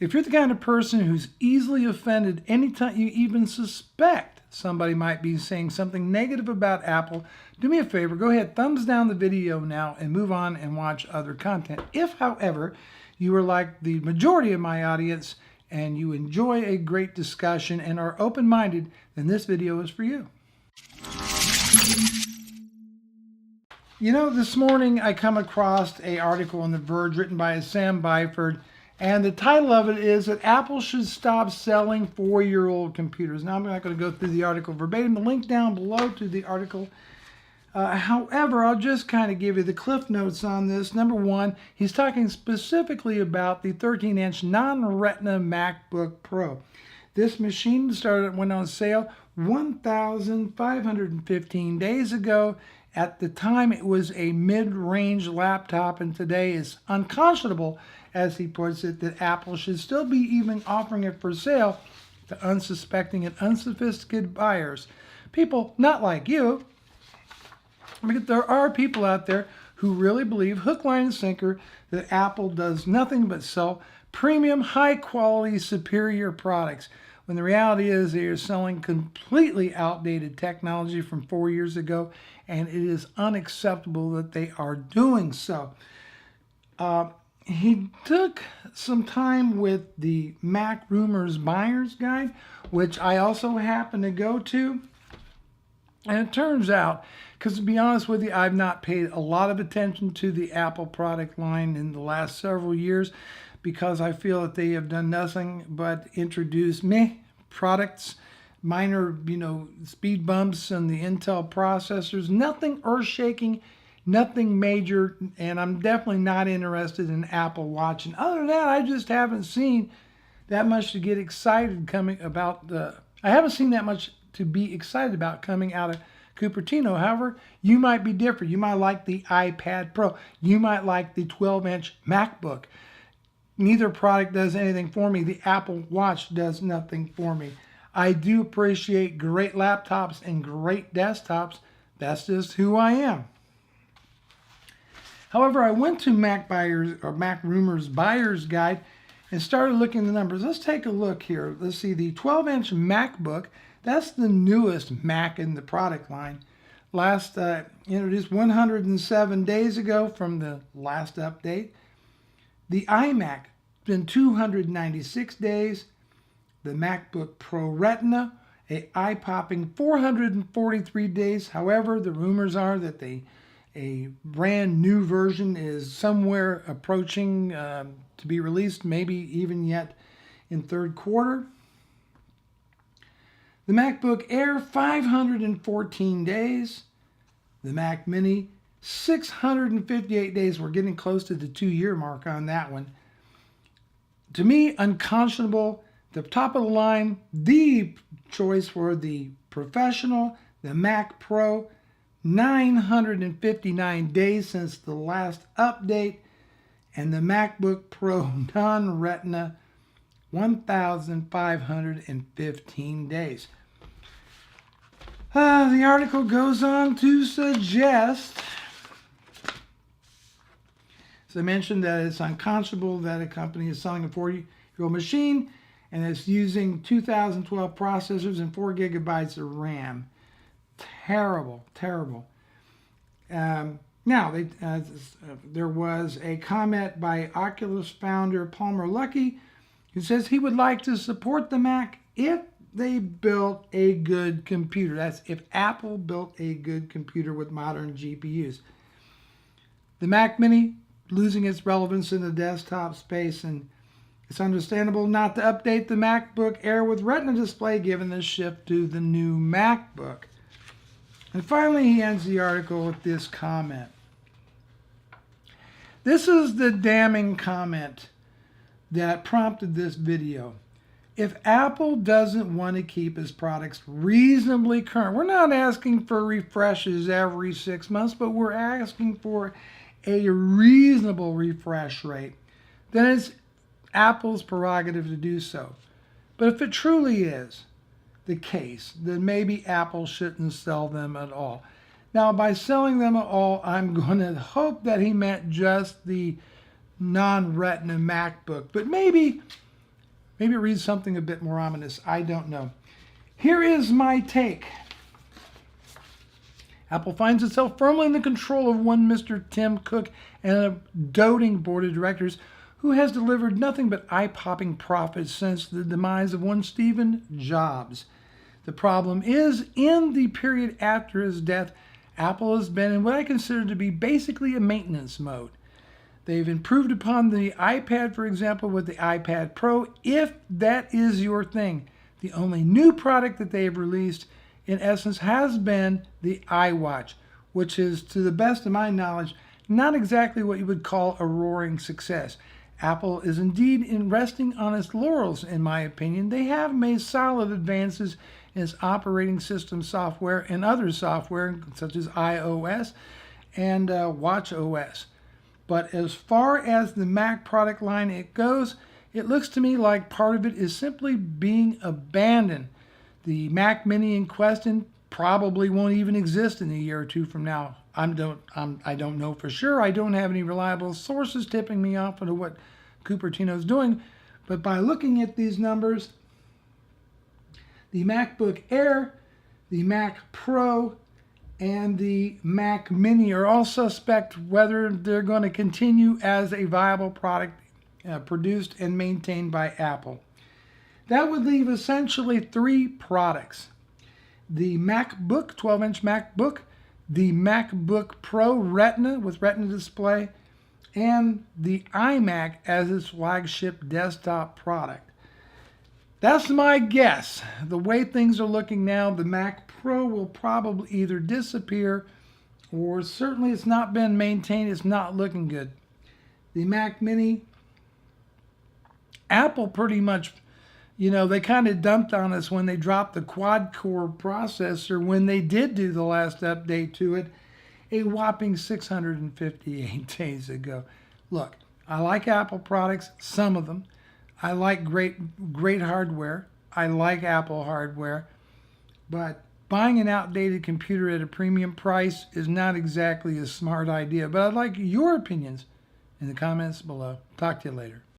If you're the kind of person who's easily offended anytime you even suspect somebody might be saying something negative about Apple, do me a favor, go ahead, thumbs down the video now and move on and watch other content. If, however, you are like the majority of my audience and you enjoy a great discussion and are open-minded, then this video is for you. You know, this morning I come across an article on The Verge written by Sam Byford, and the title of it is that Apple should stop selling 4-year-old computers. Now, I'm not going to go through the article verbatim. The link down below to the article. However, I'll just kind of give you the cliff notes on this. Number one, he's talking specifically about the 13-inch non-Retina MacBook Pro. This machine went on sale 1,515 days ago. At the time, it was a mid-range laptop, and today is unconscionable, as he puts it, that Apple should still be even offering it for sale to unsuspecting and unsophisticated buyers. People not like you. Because there are people out there who really believe, hook, line, and sinker, that Apple does nothing but sell premium, high-quality, superior products, when the reality is they are selling completely outdated technology from 4 years ago, and it is unacceptable that they are doing so. He took some time with the Mac Rumors Buyer's Guide, which I also happen to go to. And it turns out, because to be honest with you, I've not paid a lot of attention to the Apple product line in the last several years, because I feel that they have done nothing but introduce products, minor, speed bumps in the Intel processors, nothing earth-shaking, nothing major, and I'm definitely not interested in Apple Watch. And other than that, I just haven't seen that much to get excited coming about I haven't seen that much to be excited about coming out of Cupertino. However, you might be different. You might like the iPad Pro. You might like the 12-inch MacBook. Neither product does anything for me. The Apple Watch does nothing for me. I do appreciate great laptops and great desktops. That's just who I am. However, I went to Mac Rumors Buyer's Guide and started looking at the numbers. Let's take a look here. Let's see, the 12-inch MacBook, that's the newest Mac in the product line. Last introduced 107 days ago from the last update. The iMac, been 296 days. The MacBook Pro Retina, a eye-popping 443 days. However, the rumors are that a brand new version is somewhere approaching to be released, maybe even yet in third quarter. The MacBook Air, 514 days. The Mac Mini, 658 days. We're getting close to the 2-year mark on that one. To me, unconscionable. The top of the line, the choice for the Professional, the Mac Pro, 959 days since the last update, and the MacBook Pro non-Retina, 1,515 days. The article goes on to suggest, as I mentioned, that it's unconscionable that a company is selling a 4-year-old machine and it's using 2012 processors and 4 gigabytes of RAM. Terrible, terrible. Now, there was a comment by Oculus founder Palmer Luckey, who says he would like to support the Mac if they built a good computer. That's if Apple built a good computer with modern GPUs. The Mac Mini losing its relevance in the desktop space, and it's understandable not to update the MacBook Air with Retina display given the shift to the new MacBook. And finally, he ends the article with this comment. This is the damning comment that prompted this video. If Apple doesn't want to keep its products reasonably current, we're not asking for refreshes every 6 months, but we're asking for a reasonable refresh rate, then it's Apple's prerogative to do so. But if it truly is the case, then maybe Apple shouldn't sell them at all. Now, by selling them at all, I'm going to hope that he meant just the non-Retina MacBook, but maybe Maybe it reads something a bit more ominous. I don't know. Here is my take. Apple finds itself firmly in the control of one Mr. Tim Cook and a doting board of directors who has delivered nothing but eye-popping profits since the demise of one Stephen Jobs. The problem is, in the period after his death, Apple has been in what I consider to be basically a maintenance mode. They've improved upon the iPad, for example, with the iPad Pro, if that is your thing. The only new product that they've released, in essence, has been the iWatch, which is, to the best of my knowledge, not exactly what you would call a roaring success. Apple is indeed resting on its laurels, in my opinion. They have made solid advances in its operating system software and other software, such as iOS and watchOS. But as far as the Mac product line it goes, it looks to me like part of it is simply being abandoned. The Mac Mini in question probably won't even exist in a year or two from now. I don't know for sure. I don't have any reliable sources tipping me off into what Cupertino's doing. But by looking at these numbers, the MacBook Air, the Mac Pro, and the Mac Mini are all suspect whether they're going to continue as a viable product produced and maintained by Apple. That would leave essentially three products. The MacBook, 12-inch MacBook, the MacBook Pro Retina with Retina display, and the iMac as its flagship desktop product. That's my guess. The way things are looking now, the Mac Pro will probably either disappear or certainly it's not been maintained. It's not looking good. The Mac Mini, Apple pretty much, they kind of dumped on us when they dropped the quad-core processor when they did do the last update to it a whopping 658 days ago. Look, I like Apple products, some of them. I like great hardware. I like Apple hardware. But buying an outdated computer at a premium price is not exactly a smart idea. But I'd like your opinions in the comments below. Talk to you later.